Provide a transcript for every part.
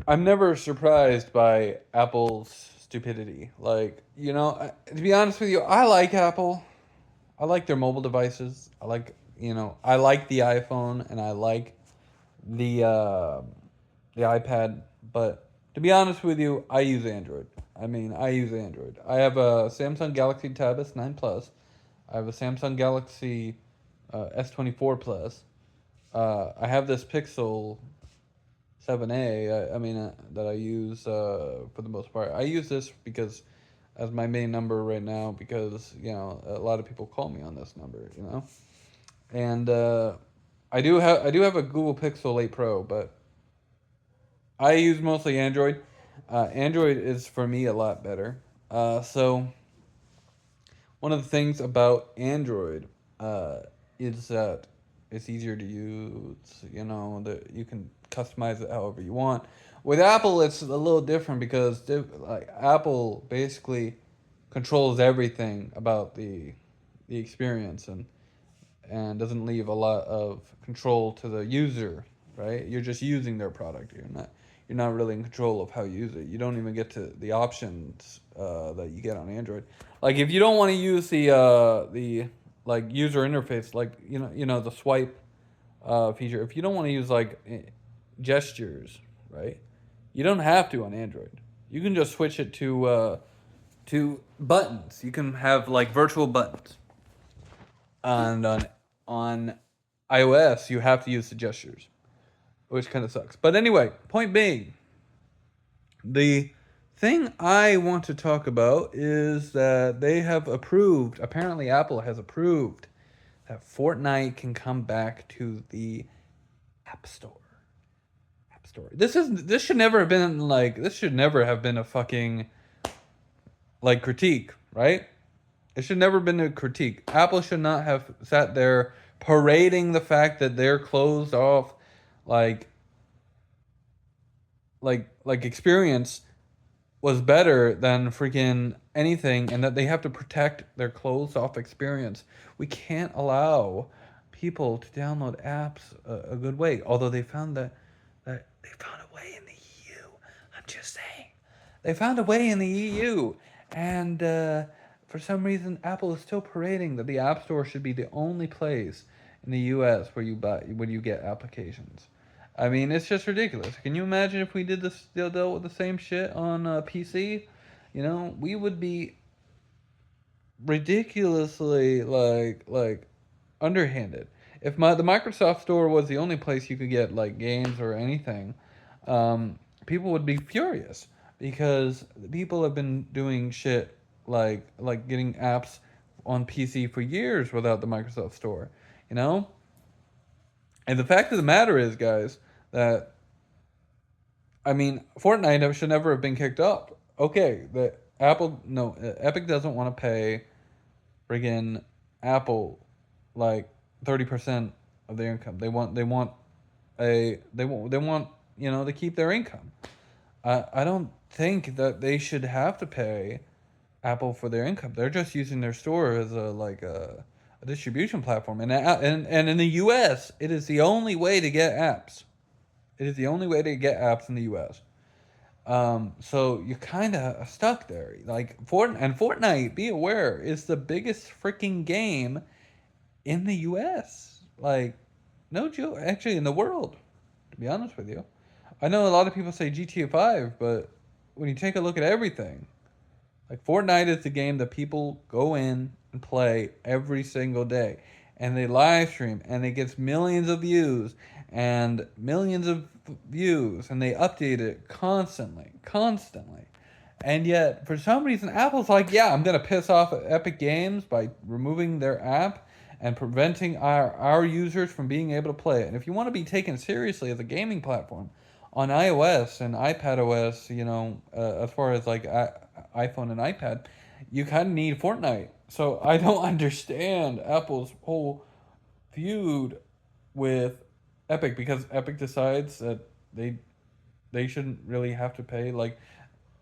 I'm never surprised by Apple's stupidity. Like, to be honest with you, I like Apple. I like their mobile devices. I like the iPhone and I like the iPad. But to be honest with you, I use Android. I use Android. I have a Samsung Galaxy Tab S9 Plus. I have a Samsung Galaxy S24 Plus. I have this Pixel 7A. That I use for the most part. I use this because as my main number right now because a lot of people call me on this number. And I do have a Google Pixel 8 Pro, but I use mostly Android. Android is for me a lot better. So one of the things about Android uh, is that it's easier to use. That you can customize it however you want. With Apple, it's a little different because like Apple basically controls everything about the experience and doesn't leave a lot of control to the user, right? You're just using their product. You're not really in control of how you use it. You don't even get to the options that you get on Android. Like if you don't want to use the like user interface, like the swipe feature. If you don't want to use like gestures, right? You don't have to on Android. You can just switch it to buttons. You can have like virtual buttons. And on iOS, you have to use the gestures, which kind of sucks. But anyway, point being, the thing I want to talk about is that they have approved. Apparently, Apple has approved that Fortnite can come back to the App Store. App Store. This should never have been like this should never have been a fucking like critique, right? It should never have been a critique. Apple should not have sat there parading the fact that they're closed off like like experience was better than freaking anything and that they have to protect their closed off experience. We can't allow people to download apps a good way. Although that they found a way in the EU. I'm just saying. They found a way in the EU and for some reason Apple is still parading that the App Store should be the only place in the US where you get applications. It's just ridiculous. Can you imagine if we did this still dealt with the same shit on PC? We would be ridiculously like underhanded. If the Microsoft Store was the only place you could get like games or anything, people would be furious because people have been doing shit like getting apps on PC for years without the Microsoft Store. You know, and the fact of the matter is, guys, that Fortnite should never have been kicked up. Okay, the Apple no Epic doesn't want to pay friggin' Apple like 30% of their income. They want to keep their income. I don't think that they should have to pay Apple for their income. They're just using their store as a distribution platform, and in the U.S. it is the only way to get apps. It is the only way to get apps in the U.S. So you're kind of stuck there. Like Fortnite, be aware, is the biggest freaking game in the U.S. Like, no joke, actually in the world. To be honest with you, I know a lot of people say GTA 5, but when you take a look at everything, like Fortnite is the game that people go in and play every single day, and they live stream, and it gets millions of views and they update it constantly. And yet, for some reason, Apple's like, yeah, I'm gonna piss off Epic Games by removing their app and preventing our users from being able to play it. And if you want to be taken seriously as a gaming platform on iOS and iPadOS, as far as like iPhone and iPad, you kind of need Fortnite. So I don't understand Apple's whole feud with Epic because Epic decides that they shouldn't really have to pay like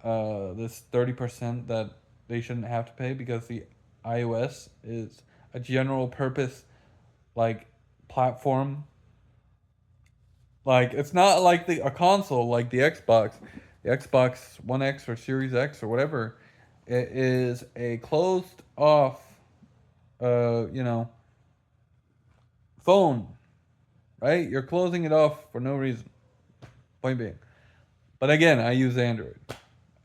this 30% that they shouldn't have to pay because the iOS is a general purpose like platform Like it's not like a console like the Xbox One X or Series X or whatever. It is a closed off, you know, phone, right? You're closing it off for no reason. Point being. But again, I use Android.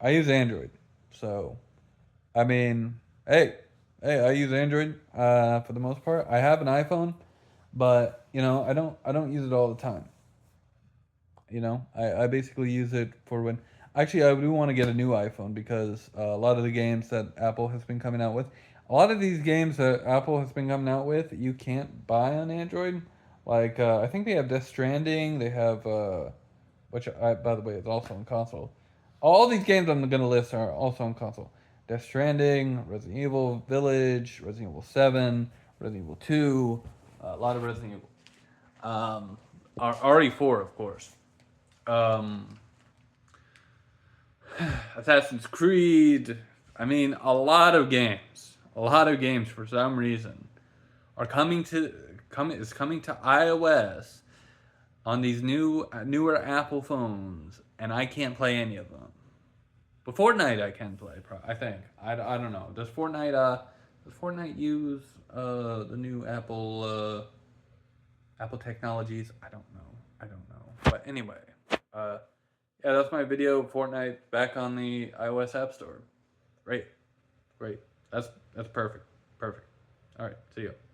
I use Android. So, I mean, hey, I use Android for the most part. I have an iPhone, but I don't use it all the time. I basically use it for when. Actually, I do want to get a new iPhone because a lot of the games that Apple has been coming out with, a lot of these games that Apple has been coming out with, you can't buy on Android. Like I think they have Death Stranding. They have which by the way is also on console. All these games I'm gonna list are also on console. Death Stranding, Resident Evil Village, Resident Evil 7, Resident Evil 2, a lot of Resident Evil. RE4 of course. Um, Assassin's Creed. I mean, a lot of games for some reason are coming to iOS on these newer Apple phones, and I can't play any of them. But Fortnite I can play. I think I don't know. Does Fortnite use the new Apple technologies? I don't know. I don't know. But anyway, uh, yeah, that's my video. Fortnite back on the iOS App Store. Great, great. That's perfect. Perfect. All right. See you.